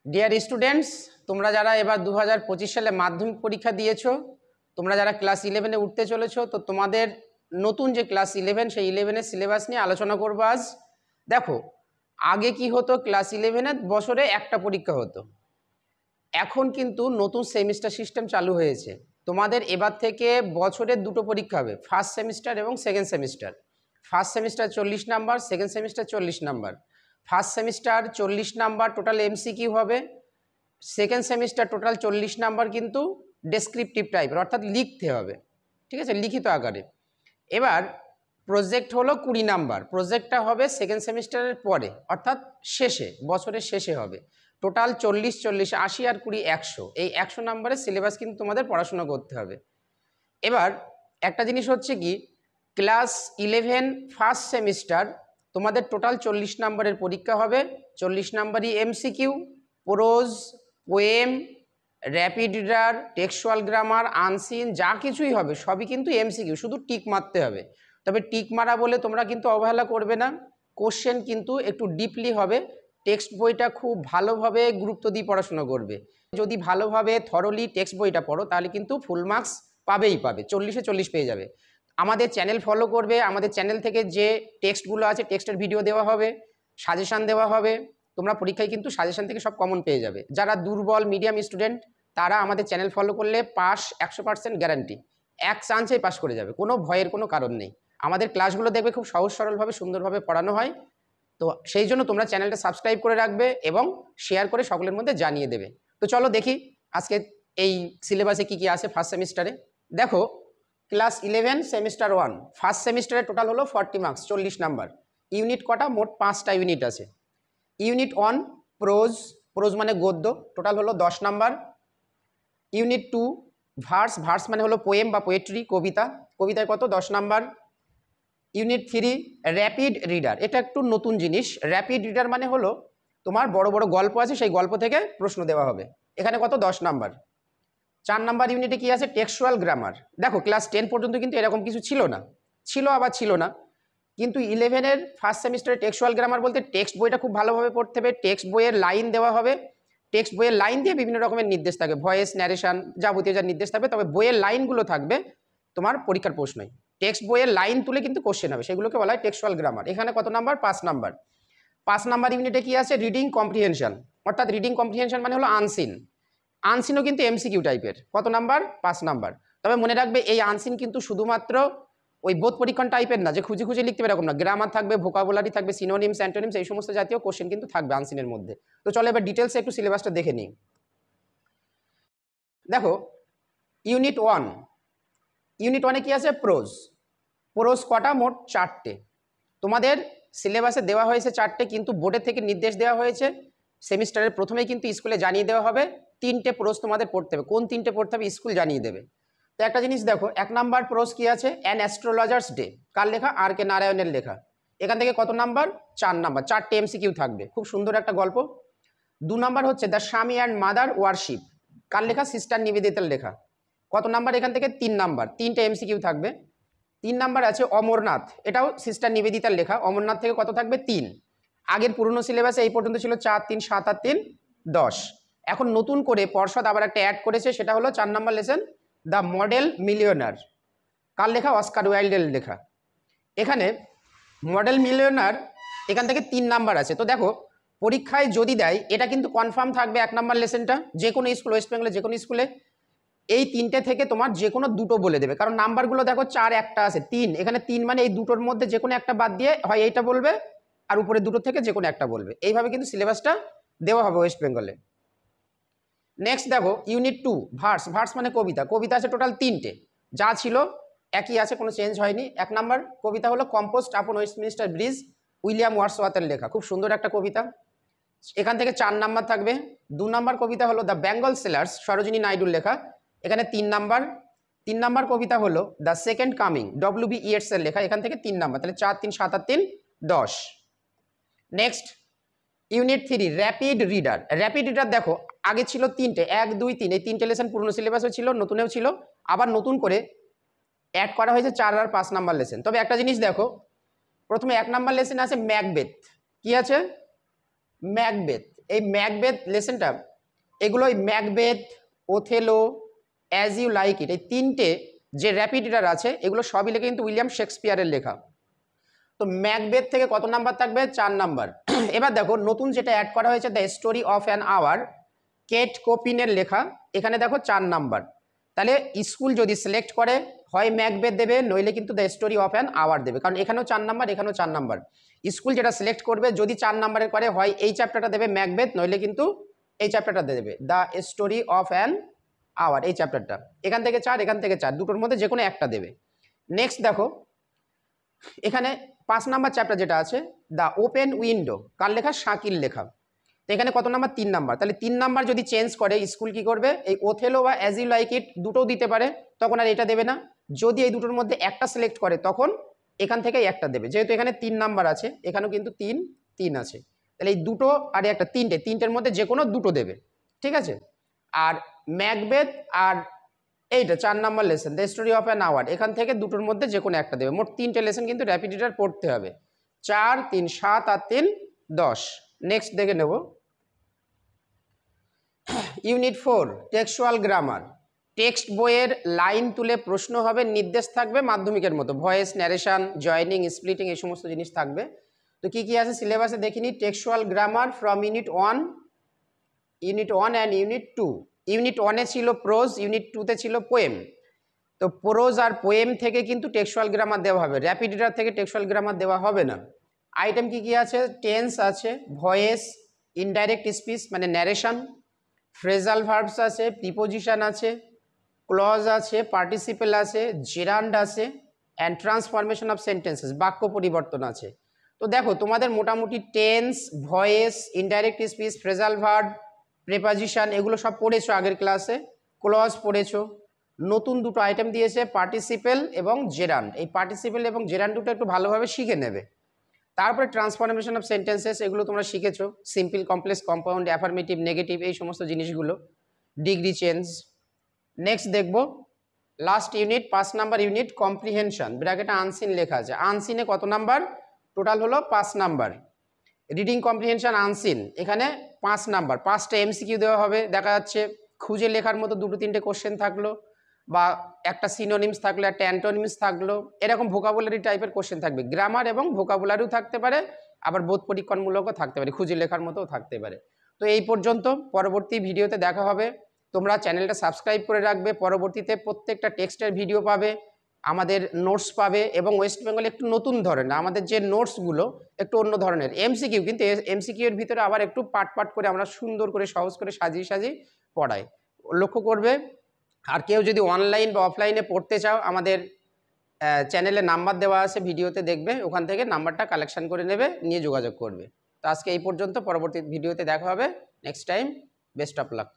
Dear students, তোমরা যারা এবার 2025 সালে মাধ্যমিক পরীক্ষা দিয়েছো, তোমরা যারা ক্লাস 11-এ উঠতে চলেছো, তো তোমাদের নতুন যে ক্লাস 11 সেই 11-এর সিলেবাস নিয়ে আলোচনা করবো আজ। দেখো, আগে কি হতো, ক্লাস 11-এর বছরে একটা পরীক্ষা হতো। এখন কিন্তু নতুন সেমিস্টার সিস্টেম চালু হয়েছে। তোমাদের এবার থেকে বছরের দুটো পরীক্ষা হবে, ফার্স্ট সেমিস্টার এবং second semester. First semester 40 number, second semester 40 number. First semester 40 number total MCQ হবে, সেকেন্ড সেমিস্টার টোটাল 40 নাম্বার কিন্তু ডেসক্রিপটিভ টাইপের, অর্থাৎ লিখতে হবে, ঠিক আছে, লিখিত আকারে। এবার প্রজেক্ট হলো 20 নাম্বার, প্রজেক্টটা হবে সেকেন্ড সেমিস্টারের পরে, অর্থাৎ শেষে, বছরের শেষে হবে। টোটাল 40, 40, 80 আর 20, 100, এই 100 নাম্বারের সিলেবাস কিন্তু তোমাদের পড়াশোনা করতে হবে। এবার একটা জিনিস হচ্ছে কি, ক্লাস 11 ফার্স্ট সেমিস্টার তোমাদের টোটাল 40 নাম্বারের পরীক্ষা হবে। 40 নাম্বারই MCQ, prose, poem, rapid reader, textual grammar, unseen, যা কিছুই হবে সবই কিন্তু এমসিকিউ, শুধু টিক মারতে হবে। তবে টিক মারা বলে তোমরা কিন্তু অবহেলা করবে না, কোশ্চেন কিন্তু একটু ডিপলি হবে। টেক্সট বইটা খুব ভালোভাবে গুরুত্ব দিয়ে পড়াশোনা করবে। যদি ভালোভাবে থরলি টেক্সট বইটা পড়ো তাহলে কিন্তু ফুল মার্কস পাবেই পাবে, 40-এ 40 পেয়ে যাবে। আমাদের চ্যানেল ফলো করবে, আমাদের চ্যানেল থেকে যে টেক্সটগুলো আছে টেক্সটের ভিডিও দেওয়া হবে, সাজেশান দেওয়া হবে। তোমরা পরীক্ষায় কিন্তু সাজেশান থেকে সব কমন পেয়ে যাবে। যারা দুর্বল মিডিয়াম স্টুডেন্ট তারা আমাদের চ্যানেল ফলো করলে পাস 100% গ্যারান্টি, এক চান্সেই পাস করে যাবে, কোনো ভয়ের কোনো কারণ নেই। আমাদের ক্লাসগুলো দেখবে খুব সহজ সরলভাবে সুন্দরভাবে পড়ানো হয়। তো সেই জন্য তোমরা চ্যানেলটা সাবস্ক্রাইব করে রাখবে এবং শেয়ার করে সকলের মধ্যে জানিয়ে দেবে। তো চলো দেখি আজকে এই সিলেবাসে কি কি আছে ফার্স্ট সেমিস্টারে। দেখো, ক্লাস 11 সেমিস্টার 1 ফার্স্ট সেমিস্টারে টোটাল হলো 40 মার্কস, 40 নাম্বার। ইউনিট কটা? মোট 5টা ইউনিট আছে। ইউনিট 1 প্রোজ, প্রোজ মানে গদ্য, টোটাল হলো 10 নাম্বার। ইউনিট 2 ভার্স, ভার্স মানে হলো পোয়েম বা পোয়েট্রি, কবিতা, কবিতায় কত? 10 নাম্বার। ইউনিট 3 র্যাপিড রিডার, এটা একটু নতুন জিনিস। র্যাপিড রিডার মানে হলো তোমার বড় বড় গল্প আছে, সেই গল্প থেকে প্রশ্ন দেওয়া হবে, এখানে কত? 10 নাম্বার। 4 নাম্বার ইউনিটে কি আছে? Textual grammar. দেখো, ক্লাস 10 পর্যন্ত কিন্তু এরকম কিছু ছিল না, ছিল আবার ছিল না, কিন্তু 11-এর ফার্স্ট সেমিস্টারে টেক্সচুয়াল গ্রামার বলতে টেক্সট বইটা খুব ভালোভাবে পড়তে হবে। টেক্সট বইয়ের লাইন দেওয়া হবে, টেক্সট বইয়ের লাইন দিয়ে বিভিন্ন রকমের নির্দেশ থাকবে, ভয়েস, ন্যারেশন, যাবতীয় যা নির্দেশ থাকবে, তবে বইয়ের লাইনগুলো থাকবে তোমার পরীক্ষার প্রশ্নই। টেক্সট বইয়ের লাইন তুলে কিন্তু কোশ্চেন হবে, সেগুলোকে বলা হয় টেক্সচুয়াল গ্রামার। এখানে কত নাম্বার? 5 নাম্বার। 5 নাম্বার ইউনিটে কি আছে? রিডিং কম্প্রিহেনশন, অর্থাৎ রিডিং কম্প্রিহেনশন মানে হলো আনসিন। আনসিনও কিন্তু এমসিকিউ টাইপের। কত নাম্বার? 5 নাম্বার। তবে মনে রাখবে এই আনসিন কিন্তু শুধুমাত্র ওই বোধ পরীক্ষণ টাইপের না, যে খুঁজে খুঁজে লিখতে এরকম না, গ্রামার থাকবে, ভোকাবুলারি থাকবে, সিনোনিমস, অ্যান্টোনিমস, এই সমস্ত জাতীয় কোশ্চেন কিন্তু থাকবে আনসিনের মধ্যে। তো চলো এবার ডিটেলসে একটু সিলেবাসটা দেখে নিই। দেখো, ইউনিট 1, ইউনিট 1-এ কি আছে? প্রোজ। প্রোজ কটা? মোট 4টে। তোমাদের সিলেবাসে দেওয়া হয়েছে 4টে, কিন্তু বোর্ডের থেকে নির্দেশ দেওয়া হয়েছে সেমিস্টারের প্রথমেই কিন্তু স্কুলে জানিয়ে দেওয়া হবে 3টে প্রোজ তোমাদের পড়তে হবে। কোন 3টে পড়তে হবে স্কুল জানিয়ে দেবে। তো একটা জিনিস দেখো, 1 নাম্বার প্রোজ কি আছে? An astrologers day. কার লেখা? আর কে নারায়ণের লেখা। এখান থেকে কত নাম্বার? 4 নাম্বার, 4টে এমসিকিউ থাকবে, খুব সুন্দর একটা গল্প। 2 নাম্বার হচ্ছে দ্য স্বামী অ্যান্ড মাদার ওয়ারশিপ। কার লেখা? সিস্টার নিবেদিতার লেখা। কত নাম্বার? এখান থেকে 3 নাম্বার, 3টে এমসিকিউ থাকবে। 3 নাম্বার আছে অমরনাথ, এটাও সিস্টার নিবেদিতার লেখা। অমরনাথ থেকে কত থাকবে? 3। আগের পুরনো সিলেবাসে এই পর্যন্ত ছিল 4, 3, 7 আর 3, 10। এখন নতুন করে পর্ষদ আবার একটা অ্যাড করেছে, সেটা হলো 4 number lesson the model millionaire. কার লেখা? অস্কার ওয়াইল্ডের লেখা। এখানে মডেল মিলিয়নার এখান থেকে 3 নাম্বার আছে। তো দেখো, পরীক্ষায় যদি দেয় এটা কিন্তু কনফার্ম থাকবে 1 নাম্বার লেসনটা, যে কোনো স্কুল, ওয়েস্ট বেঙ্গলে যে কোনো স্কুলে এই 3টে থেকে তোমার যে কোনো দুটো বলে দেবে, কারণ নাম্বারগুলো দেখো 4 একটা আছে, 3, এখানে 3 মানে এই দুটোর মধ্যে যে কোনো একটা বাদ দিয়ে হয় এইটা বলবে আর উপরে দুটো থেকে যে কোনো একটা বলবে। এইভাবে কিন্তু সিলেবাসটা দেওয়া হবে ওয়েস্ট বেঙ্গলে। নেক্সট দেখো, ইউনিট 2 ভার্স। ভার্স মানে কবিতা। কবিতা আছে টোটাল 3টে, যা ছিল একই আছে, কোনো চেঞ্জ হয়নি। 1 নাম্বার কবিতা হলো কম্পোস্ট আপন ওয়েস্টমিনিস্টার ব্রিজ, উইলিয়াম ওয়ার্ডসওয়ার্থের লেখা, খুব সুন্দর একটা কবিতা। এখান থেকে 4 নাম্বার থাকবে। 2 নাম্বার কবিতা হলো দ্য বেঙ্গল সেলার্স, সরোজিনী নাইডুর লেখা, এখানে 3 নাম্বার। 3 নাম্বার কবিতা হলো দ্য সেকেন্ড কামিং, ডব্লিউ.বি. ইয়েটসের লেখা, এখান থেকে 3 নাম্বার, তাহলে 4, 3, 7 আর 3, 10। Next unit 3 rapid reader. Rapid reader দেখো, আগে ছিল 3টে, 1, 2, 3, এই 3টে লেসন পুরনো সিলেবাসও ছিল, নতুনেও ছিল, আবার নতুন করে অ্যাড করা হয়েছে 4 আর 5 নাম্বার লেসন। তবে একটা জিনিস দেখো, প্রথমে 1 নাম্বার লেসন আছে ম্যাকবেথ। কি আছে? ম্যাকবেথ। এই ম্যাকবেথ লেসনটা, এগুলো ওই Macbeth, Othello, as you like it, এই তিনটে যে র্যাপিডিটার আছে এগুলো সবই লেখা কিন্তু উইলিয়াম শেক্সপিয়ারের লেখা। তো ম্যাকবেথ থেকে কত নাম্বার থাকবে? 4 নাম্বার। এবার দেখো নতুন যেটা অ্যাড করা হয়েছে the story of an hour, Kate কোপিনের লেখা, এখানে দেখো 4 নাম্বার। তাহলে স্কুল যদি সিলেক্ট করে হয় ম্যাকবেথ দেবে, নইলে কিন্তু the story of an hour দেবে, কারণ এখানেও 4 নাম্বার এখানেও 4 নাম্বার। স্কুল যেটা সিলেক্ট করবে যদি 4 নাম্বারের করে হয় এই চ্যাপ্টারটা দেবে ম্যাকবেথ, নইলে কিন্তু এই চ্যাপ্টারটা দেবে the story of an hour, এই চ্যাপ্টারটা। এখান থেকে 4 এখান থেকে 4, দুটোর মধ্যে যে কোনো একটা দেবে। নেক্সট দেখো এখানে 5 নাম্বার চ্যাপ্টার যেটা আছে দ্য ওপেন উইন্ডো, কার লেখা? শাকিল লেখা। তো এখানে কত নাম্বার? 3 নাম্বার। তাহলে 3 নাম্বার যদি চেঞ্জ করে স্কুল কি করবে? এই ওথেলো বা অ্যাজ ইউ লাইক ইট দুটোও দিতে পারে, তখন আর এটা দেবে না। যদি এই দুটোর মধ্যে একটা সিলেক্ট করে তখন এখান থেকে একটা দেবে। যেহেতু এখানে 3 নাম্বার আছে, এখানেও কিন্তু 3 আছে, তাহলে এই দুটো আর একটা তিনটের মধ্যে যে কোনো দুটো দেবে, ঠিক আছে। আর ম্যাকবেথ আর এইটা 4 number lesson the story of an hour, এখান থেকে দুটোর মধ্যে যে কোনো একটা দেবে। মোট 3টে লেসন কিন্তু র্যাপিড রিডার পড়তে হবে। 4, 3, 7 আর 3, 10। নেক্সট দেখে নেব ইউনিট 4 টেক্সচুয়াল গ্রামার। টেক্সট বইয়ের লাইন তুলে প্রশ্ন হবে, নির্দেশ থাকবে মাধ্যমিকের মতো, ভয়েস, ন্যারেশন, জয়নিং, স্প্লিটিং, এই সমস্ত জিনিস থাকবে। তো কি কি আছে সিলেবাসে দেখিনি। Textual grammar from unit 1 and unit 2। Unit 1-এ ছিল প্রোজ, ইউনিট 2-তে ছিল পোয়েম। তো প্রোজ আর পোয়েম থেকে কিন্তু টেক্সচুয়াল গ্রামার দেওয়া হবে, র্যাপিড রিডার থেকে টেক্সচুয়াল গ্রামার দেওয়া হবে না। আইটেম কি কি আছে? টেন্স আছে, ভয়েস, ইনডাইরেক্ট স্পিচ মানে ন্যারেশন, ফ্রেজাল ভার্বস আছে, প্রিপোজিশন আছে, ক্লজ আছে, পার্টিসিপেল আছে, জেরান্ড আছে, অ্যান্ড ট্রান্সফরমেশন অফ সেন্টেন্সেস, বাক্য পরিবর্তন আছে। তো দেখো তোমাদের মোটামুটি tense, voice, indirect speech, phrasal verb, preposition এগুলো সব পড়েছো আগের ক্লাসে, ক্লজ পড়েছো। নতুন দুটো আইটেম দিয়েছে পার্টিসিপেল এবং জেরান্ড, এই পার্টিসিপেল এবং জেরান্ড দুটো একটু ভালোভাবে শিখে নেবে। তারপরে ট্রান্সফরমেশন অফ সেন্টেন্সেস এগুলো তোমরা শিখেছো, simple, complex, compound, affirmative, negative, এই সমস্ত জিনিসগুলো, ডিগ্রি চেঞ্জ। নেক্সট দেখবো last unit 5 number unit comprehension, ব্র্যাকেটে আনসিন লেখা আছে। আনসিনে কত নাম্বার? টোটাল হলো 5 নাম্বার। রিডিং কম্প্রিহেনশন আনসিন এখানে 5 নাম্বার, 5টা এমসিকিউ দেওয়া হবে। দেখা যাচ্ছে খুঁজে লেখার মতো 2-3টে কোশ্চেন থাকলো, বা একটা সিনোনিমস থাকলো, একটা অ্যান্টোনিমস থাকলো, এরকম ভোকাবুলারি টাইপের কোশ্চেন থাকবে। গ্রামার এবং ভোকাবুলারিও থাকতে পারে, আবার বোধ পরীক্ষণমূলকও থাকতে পারে, খুঁজে লেখার মতোও থাকতে পারে। তো এই পর্যন্ত, পরবর্তী ভিডিওতে দেখা হবে। তোমরা চ্যানেলটা সাবস্ক্রাইব করে রাখবে, পরবর্তীতে প্রত্যেকটা টেক্সটের ভিডিও পাবে, আমাদের নোটস পাবে। এবং ওয়েস্ট বেঙ্গলে একটু নতুন ধরনের আমাদের যে নোটসগুলো একটু অন্য ধরনের এমসিকিউ, কিন্তু এমসিকিউ এর ভিতরে আবার একটু পাট করে আমরা সুন্দর করে সহজ করে সাজিয়ে পড়াই, লক্ষ্য করবে। আর কেউ যদি অনলাইন বা অফলাইনে পড়তে চাও, আমাদের চ্যানেলে নাম্বার দেওয়া আছে, ভিডিওতে দেখবে, ওখান থেকে নাম্বারটা কালেকশন করে নেবে, নিয়ে যোগাযোগ করবে। তো আজকে এই পর্যন্ত, পরবর্তী ভিডিওতে দেখা হবে next time. Best of luck.